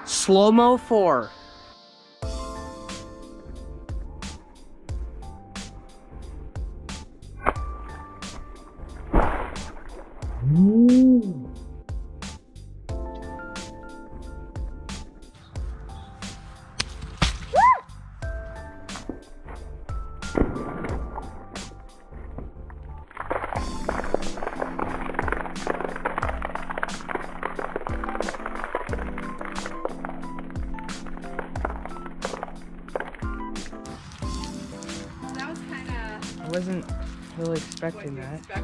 Slow-mo 4. I wasn't really expecting that. I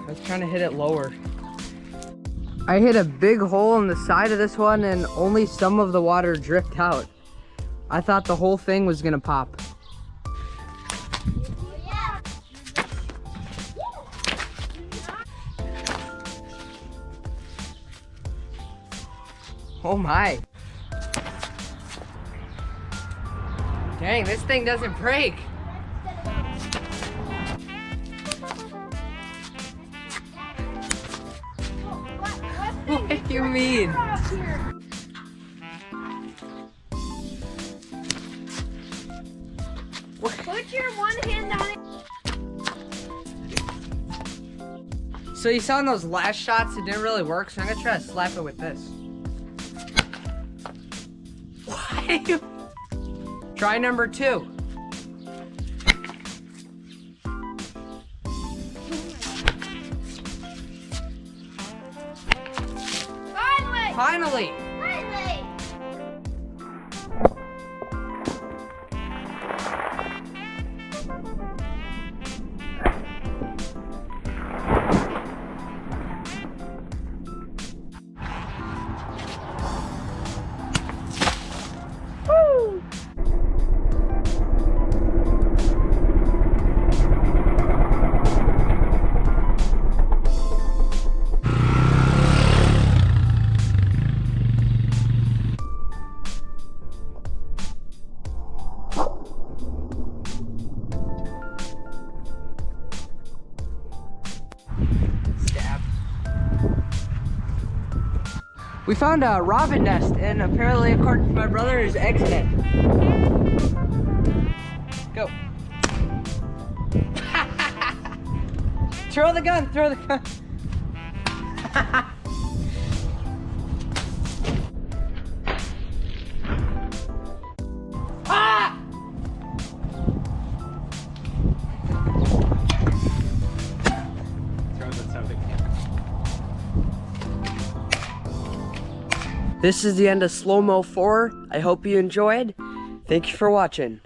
was trying to hit it lower. I hit a big hole in the side of this one and only some of the water dripped out. I thought the whole thing was gonna pop. Oh my. Dang, this thing doesn't break. What do you mean? Put your one hand on it. So you saw in those last shots it didn't really work, so I'm gonna try to slap it with this. What? Try number 2. Finally! Woo! We found a robin nest, and apparently, according to my brother, is exited. Go. Throw the gun, throw the gun. Ah! Throw that sound again. This is the end of Slow-Mo 4. I hope you enjoyed. Thank you for watching.